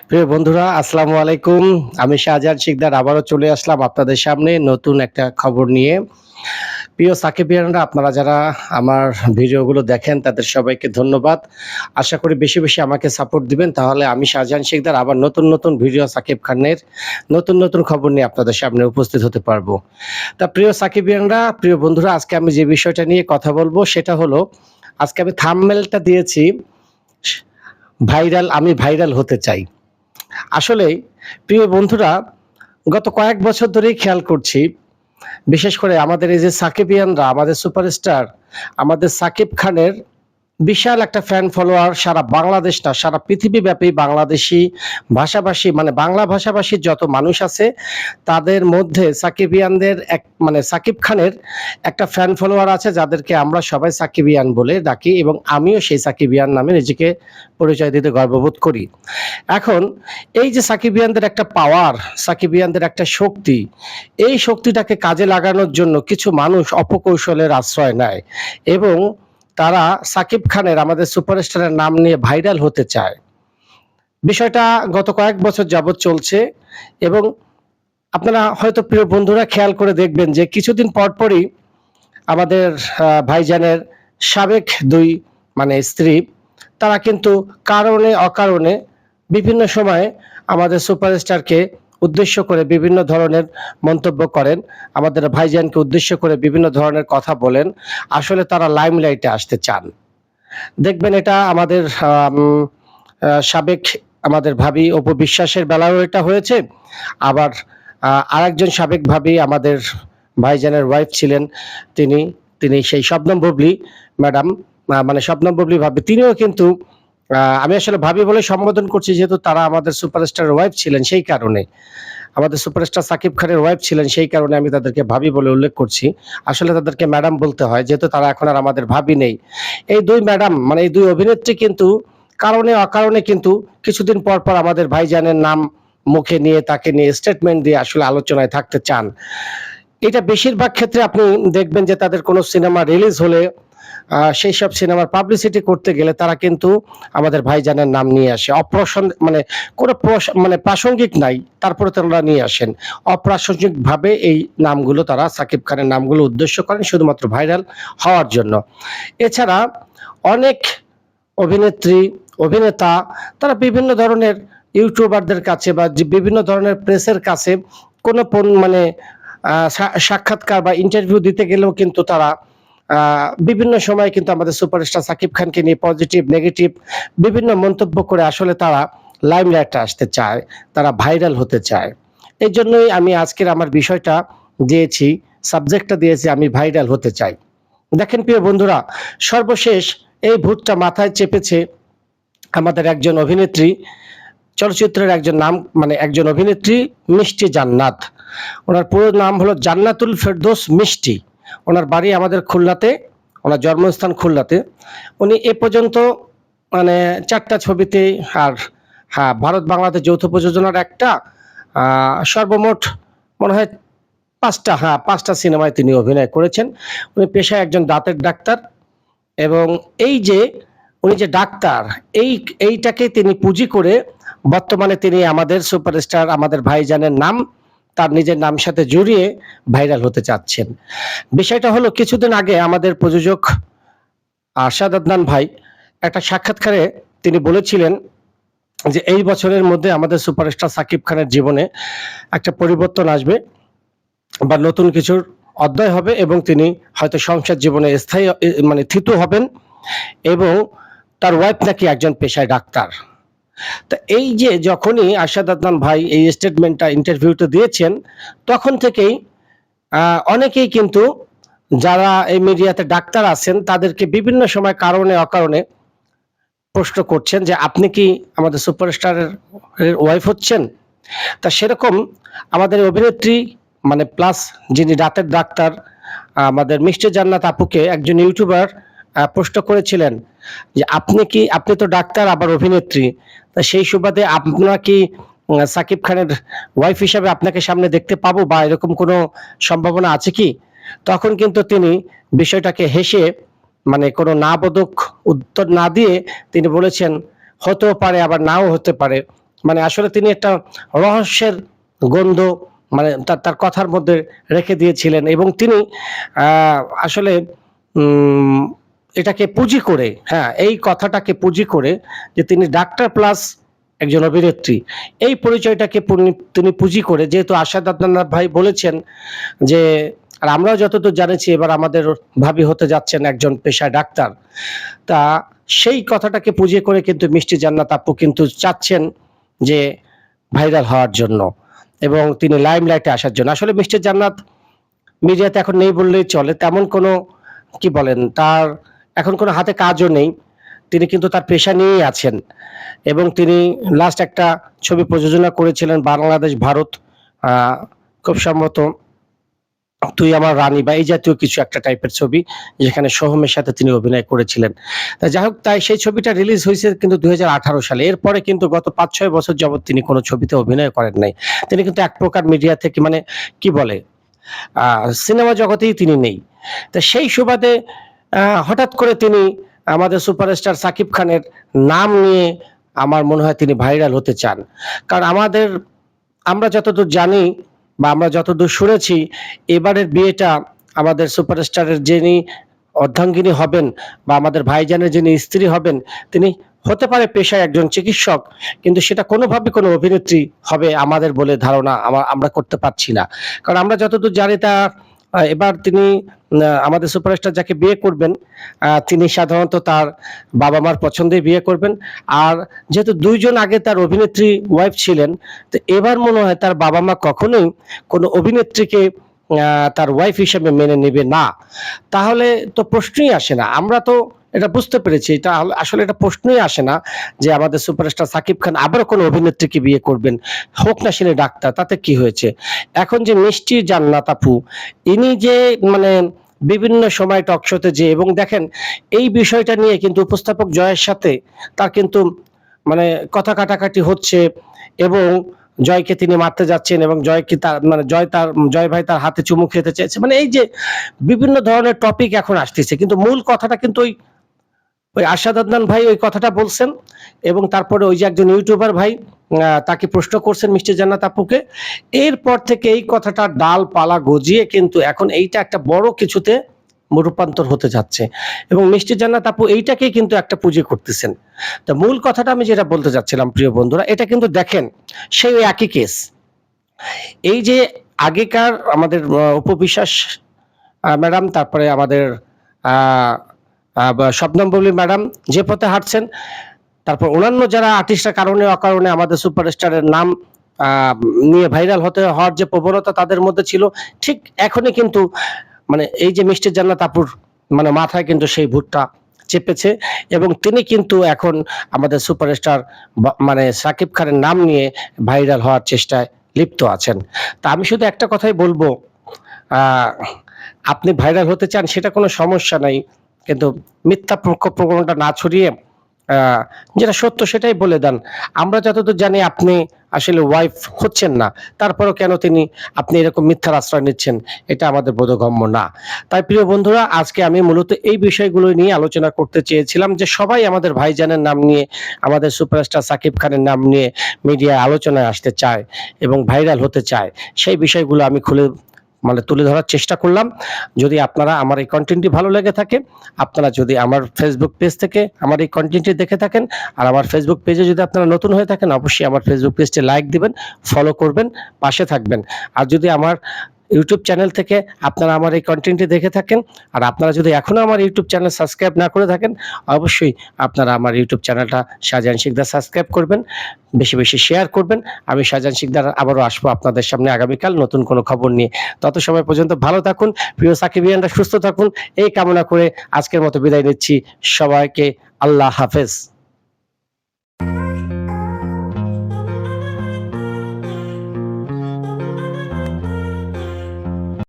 প্রিয় বন্ধুরা, আসসালামু আলাইকুম। আমি শাহজাহান শিকদার আবারও চলে আসলাম আপনাদের সামনে নতুন একটা খবর নিয়ে। প্রিয় সাকিবিয়ানরা, আপনারা যারা আমার ভিডিওগুলো দেখেন তাদের সবাইকে ধন্যবাদ। আশা করি বেশি, বেশি আমাকে সাপোর্ট দিবেন, তাহলে আমি শাহজাহান শিকদার আবার নতুন, নতুন ভিডিও সাকিব খানের নতুন, নতুন খবর নিয়ে আপনাদের সামনে উপস্থিত হতে পারবো। তা প্রিয় সাকিবিয়ানরা, প্রিয় বন্ধুরা, আজকে আমি যে বিষয়টা নিয়ে কথা বলবো সেটা হলো, আজকে আমি থাম্বনেলটা দিয়েছি, আমি ভাইরাল হতে চাই। আসলেই প্রিয় বন্ধুরা, গত কয়েক বছর ধরেই খেয়াল করছি, বিশেষ করে আমাদের এই যে সাকিবিয়ানরা, আমাদের সুপারস্টার, আমাদের সাকিব খানের বিশাল একটা ফ্যান ফলোয়ার সারা বাংলাদেশ না, সারা পৃথিবীব্যাপী বাংলাদেশী ভাষাভাষী মানে বাংলা ভাষাভাষীর যত মানুষ আছে, তাদের মধ্যে সাকিবিয়ানদের সাকিব খানের একটা ফ্যান ফলোয়ার আছে যাদেরকে আমরা সবাই সাকিবিয়ান বলে ডাকি, এবং আমিও সেই সাকিবিয়ান নামে নিজেকে পরিচয় দিতে গর্ববোধ করি। এখন এই যে সাকিবিয়ানদের একটা পাওয়ার, সাকিবিয়ানদের একটা শক্তি, এই শক্তিটাকে কাজে লাগানোর জন্য কিছু মানুষ অপকৌশলের আশ্রয় নেয় এবং তারা সাকিব খানের, আমাদের সুপারস্টারের নাম নিয়ে ভাইরাল হতে চায়। বিষয়টা গত কয়েক বছর যাবৎ চলছে এবং আপনারা হয়তো প্রিয় বন্ধুরা খেয়াল করে দেখবেন যে কিছুদিন পরপরই আমাদের ভাইজানের সাবেক ২ স্ত্রী, তারা কিন্তু কারণে অকারণে বিভিন্ন সময়ে আমাদের সুপারস্টারকে উদ্দেশ্য করে বিভিন্ন ধরনের মন্তব্য করেন। আমাদের ভাইজানকে উদ্দেশ্য করে বিভিন্ন ধরনের কথা বলেন। আসলে তারা লাইমলাইটে আসতে চান। দেখবেন এটা আমাদের আম সাবেক আমাদের ভাবি অপু বিশ্বাসের বেলায়ও এটা হয়েছে। আবার আরেকজন সাবেক ভাবি আমাদের ভাইজানের ওয়াইফ ছিলেন। তিনি তিনি সেই শবনম বুবলী ম্যাডাম, শবনম বুবলী ভাবি, তিনিও কিন্তু আমি আসলে ভাবি বলে সম্বোধন করছি যেহেতু তারা আমাদের সুপারস্টারের ওয়াইফ ছিলেন সেই কারণে। আমাদের সুপারস্টার সাকিব খানের ওয়াইফ ছিলেন সেই কারণে আমি তাদেরকে ভাবি বলে উল্লেখ করছি। আসলে তাদেরকে ম্যাডাম বলতে হয় যেহেতু তারা এখন আর আমাদের ভাবি নেই। এই ২ ম্যাডাম এই ২ অভিনেত্রী কিন্তু কারণে অকারণে কিন্তু কিছুদিন পর, পর আমাদের ভাইজানের নাম মুখে নিয়ে তাকে নিয়ে স্টেটমেন্ট দিয়ে আসলে আলোচনায় থাকতে চান। এটা বেশিরভাগ ক্ষেত্রে আপনি দেখবেন যে তাদের কোনো সিনেমা রিলিজ হলে সেইসব সিনেমার পাবলিসিটি করতে গেলে তারা কিন্তু আমাদের ভাইজানের নাম নিয়ে আসে। কোনো প্রাসঙ্গিক নাই, তারপরে তারা নিয়ে আসেন। অপ্রাসঙ্গিকভাবে এই নামগুলো তারা সাকিব খানের নামগুলো উদ্দেশ্য করেন শুধুমাত্র ভাইরাল হওয়ার জন্য। এছাড়া অনেক অভিনেত্রী, অভিনেতা, তারা বিভিন্ন ধরনের ইউটিউবারদের কাছে বা যে বিভিন্ন ধরনের প্রেসের কাছে কোনো সাক্ষাৎকার বা ইন্টারভিউ দিতে গেলেও কিন্তু তারা বিভিন্ন সময় কিন্তু আমাদের সুপারস্টার সাকিব খানকে নিয়ে পজিটিভ, নেগেটিভ বিভিন্ন মন্তব্য করে আসলে তারা লাইমলাইটে আসতে চায়, তারা ভাইরাল হতে চায়। এজন্যই আমি আজকের আমার বিষয়টা দিয়েছি, সাবজেক্টটা দিয়েছি, আমি ভাইরাল হতে চাই। দেখেন প্রিয় বন্ধুরা, সর্বশেষ এই ভূতটা মাথায় চেপেছে আমাদের একজন অভিনেত্রী, চলচ্চিত্রের একজন অভিনেত্রী মিষ্টি জান্নাত। ওনার পুরো নাম হলো জান্নাতুল ফেরদৌস মিষ্টি। ওনার বাড়ি আমাদের খুলনাতে, ওনার জন্মস্থান খুলনাতে। উনি এ পর্যন্ত ৪ টা ছবিতে, আর হ্যাঁ, ভারত বাংলাদেশ যৌথ প্রযোজনার একটা, সর্বমোট মনে হয় ৫ টা সিনেমায় তিনি অভিনয় করেছেন। উনি পেশায় একজন দাঁতের ডাক্তার এবং এই যে উনি যে ডাক্তার, এইটাকে তিনি পুঁজি করে বর্তমানে তিনি আমাদের সুপারস্টার, আমাদের ভাইজানের নাম তার নিজের নাম সাথে জড়িয়ে ভাইরাল হতে চাচ্ছেন। বিষয়টা হলো, কিছুদিন আগে আমাদের প্রযোজক আরশাদ আদনান ভাই একটা সাক্ষাৎকারে তিনি বলেছিলেন যে এই বছরের মধ্যে আমাদের সুপারস্টার সাকিব খানের জীবনে একটা পরিবর্তন আসবে বা নতুন কিছুর অধ্যায় হবে এবং তিনি হয়তো সংসার জীবনে স্থায়ী থিতু হবেন এবং তার ওয়াইফ নাকি একজন পেশায় ডাক্তার। তা এই যে যখনই আরশাদ আদনান ভাই এই স্টেটমেন্টটা ইন্টারভিউতে দিয়েছেন, তখন থেকেই অনেকেই কিন্তু যারা এই মিডিয়াতে ডাক্তার আছেন তাদেরকে বিভিন্ন সময় কারণে অকারণে প্রশ্ন করছেন যে আপনি কি আমাদের সুপারস্টারের ওয়াইফ হচ্ছেন? তা সেরকম আমাদের অভিনেত্রী প্লাস যিনি দাঁতের ডাক্তার, আমাদের মিষ্টি জান্নাত আপুকে একজন ইউটিউবার প্রশ্ন করেছিলেন যে আপনি তো ডাক্তার আবার অভিনেত্রী, তা সেই সুবাদে আপনারা কি সাকিব খানের ওয়াইফ হিসাবে আপনাকে সামনে দেখতে পাবো বা এরকম কোনো সম্ভাবনা আছে কি? তখন কিন্তু তিনি বিষয়টাকে হেসে কোনো না বোধক উত্তর না দিয়ে তিনি বলেছেন, হতেও পারে আবার নাও হতে পারে। মানে আসলে তিনি একটা রহস্যের গন্ধ মানে তার কথার মধ্যে রেখে দিয়েছিলেন এবং তিনি আসলে উম এটাকে পুঁজি করে, হ্যাঁ, এই কথাটাকে পুঁজি করে যে তিনি ডাক্তার প্লাস একজন অভিনেত্রী, এই পরিচয়টাকে তিনি পুঁজি করে, যেহেতু আশাদ আদনান ভাই বলেছেন যে, আর আমরাও যতদূর জানেছি এবার আমাদের ভাবি হতে যাচ্ছেন একজন পেশায় ডাক্তার। তা সেই কথাটাকে পুঁজি করে কিন্তু মিষ্টি জান্নাত আপু কিন্তু চাচ্ছেন যে ভাইরাল হওয়ার জন্য এবং তিনি লাইমলাইটে আসার জন্য। আসলে মিষ্টি জান্নাত মিডিয়াতে এখন নেই বললেই চলে। তেমন কোনো কি বলেন, তার এখন কোনো হাতে কাজও নেই। তিনি কিন্তু তার পেশা নিয়েই আছেন এবং তিনি লাস্ট একটা ছবি প্রযোজনা করেছিলেন বাংলাদেশ ভারত, আ খুব সম্ভবত 'তুই আমার রানী' বা এই জাতীয় কিছু একটা টাইপের ছবি, যেখানে সোহমের সাথে তিনি অভিনয় করেছিলেন। তা যাই হোক, তাই সেই ছবিটা রিলিজ হইছে কিন্তু ২০১৮ সালে। এরপরে কিন্তু গত ৫-৬ বছর যাবৎ তিনি কোনো ছবিতে অভিনয় করেন নাই। তিনি কিন্তু এক প্রকার মিডিয়া থেকে মানে কি বলে আ সিনেমা জগতেই তিনি নেই। তো সেই সুবাদে হঠাৎ করে তিনি আমাদের সুপারস্টার সাকিব খানের নাম নিয়ে আমার মনে হয় তিনি ভাইরাল হতে চান। কারণ আমরা যতদূর জানি বা আমরা যতদূর শুনেছি, এবারের বিয়েটা আমাদের সুপারস্টারের যিনি অর্ধাঙ্গিনী হবেন বা আমাদের ভাইজানের যিনি স্ত্রী হবেন, তিনি হতে পারে পেশায় একজন চিকিৎসক, কিন্তু সেটা কোনোভাবে কোনো অভিনেত্রী হবে আমাদের বলে ধারণা আমরা করতে পারছি না। কারণ আমরা যতদূর জানি এবার তিনি আমাদের সুপারস্টার যাকে বিয়ে করবেন, তিনি সাধারণত তার বাবা-মার পছন্দেই বিয়ে করবেন। আর যেহেতু ২ জন আগে তার অভিনেত্রী ওয়াইফ ছিলেন, তো এবার মনে হয় তার বাবা-মা কখনোই কোনো অভিনেত্রীকে তার ওয়াইফ হিসেবে মেনে নেবে না। তাহলে তো প্রশ্নই আসে না। আমরা তো এটা বুঝতে পেরেছি। এটা আসলে এটা প্রশ্নই আসে না যে আমাদের সুপারস্টার সাকিব খান আবারও কোনো অভিনেত্রীকে বিয়ে করবেন। হোক না সে ডাক্তার, তাতে কি হয়েছে? এখন যে মিষ্টি জান্নাত আপু, ইনি যে মানে বিভিন্ন সময় টক শোতে যেয়ে এবং দেখেন এই বিষয়টা নিয়ে কিন্তু উপস্থাপক জয়ের সাথে তার কিন্তু মানে কথা কাটাকাটি হচ্ছে এবং জয়কে তিনি মারতে যাচ্ছেন এবং জয় ভাই তার হাতে চুমু খেতে চাইছে। মানে এই যে বিভিন্ন ধরনের টপিক এখন আসতেছে। কিন্তু মূল কথাটা কিন্তু ওই আরশাদ আদনান ভাই ওই কথাটা বলছেন এবং তারপরে ওই যে একজন ইউটিউবার ভাই তাকে প্রশ্ন করছেন মিষ্টি জান্নাত আপুকে। এরপর থেকে এই কথাটা ডালপালা গজিয়ে কিন্তু এখন এইটা একটা বড় কিছুতে রূপান্তর হতে যাচ্ছে এবং মিষ্টি জান্নাত আপু এইটাকেই কিন্তু একটা পুঁজি করতেছেন। তো মূল কথাটা আমি যেটা বলতে চাচ্ছিলাম প্রিয় বন্ধুরা, এটা কিন্তু দেখেন সেই ওই একই কেস। এই যে আগেকার আমাদের অপু বিশ্বাস ম্যাডাম, তারপরে আমাদের আ শবনম বুবলী ম্যাডাম যে পথে হাঁটছেন, তারপর অন্যান্য যারা আর্টিস্টরা কারণে অকারণে আমাদের সুপারস্টারের নাম আ নিয়ে ভাইরাল হওয়ার যে প্রবণতা তাদের মধ্যে ছিল, ঠিক এখনই কিন্তু মানে এই যে মিষ্টি জান্নাত আপুর মানে মাথায় কিন্তু সেই ভূতটা চেপেছে এবং তিনি কিন্তু এখন আমাদের সুপারস্টার মানে সাকিব খানের নাম নিয়ে ভাইরাল হওয়ার চেষ্টায় লিপ্ত আছেন। তা আমি শুধু একটা কথাই বলবো, আ আপনি ভাইরাল হতে চান সেটা কোনো সমস্যা নাই। কিন্তু মিথ্যা প্রচারণাটা না ছড়িয়ে আ যেটা সত্য সেটাই বলে দেন। আমরা যতদূর জানি আপনি আসলে ওয়াইফ হচ্ছেন না। তারপরেও কেন আপনি এরকম মিথ্যার আশ্রয় নিচ্ছেন, এটা আমাদের বোধগম্য না। তাই প্রিয় বন্ধুরা, আজকে আমি মূলত এই বিষয়গুলো নিয়ে আলোচনা করতে চেয়েছিলাম যে সবাই আমাদের ভাইজানের নাম নিয়ে, আমাদের সুপারস্টার সাকিব খানের নাম নিয়ে মিডিয়ায় আলোচনায় আসতে চায় এবং ভাইরাল হতে চায়। সেই বিষয়গুলো আমি খুলে মানে তুলে ধরার চেষ্টা করলাম। যদি আপনারা আমার এই কনটেন্টটি ভালো লেগে থাকে, আপনারা যদি আমার ফেসবুক পেজ থেকে আমার এই কনটেন্টটি দেখে থাকেন, আর আমার ফেসবুক পেজে যদি আপনারা নতুন হয়ে থাকেন, অবশ্যই আমার ফেসবুক পেজটি লাইক দিবেন, ফলো করবেন, পাশে থাকবেন। আর যদি আমার ইউটিউব চ্যানেল থেকে আপনারা আমার এই কনটেন্টটি দেখে থাকেন, আর আপনারা যদি এখনো আমার ইউটিউব চ্যানেল সাবস্ক্রাইব না করে থাকেন, অবশ্যই আপনারা আমার ইউটিউব চ্যানেলটা শাহজাহান শিকদার সাবস্ক্রাইব করবেন, বেশি, বেশি শেয়ার করবেন। আমি শাহজাহান শিকদার আবারও আসবো আপনাদের সামনে আগামীকাল নতুন কোনো খবর নিয়ে। তত সময় পর্যন্ত ভালো থাকুন, প্রিয় সাকিবিয়ানরা সুস্থ থাকুন, এই কামনা করে আজকের মতো বিদায় নিচ্ছি। সবাইকে আল্লাহ হাফেজ।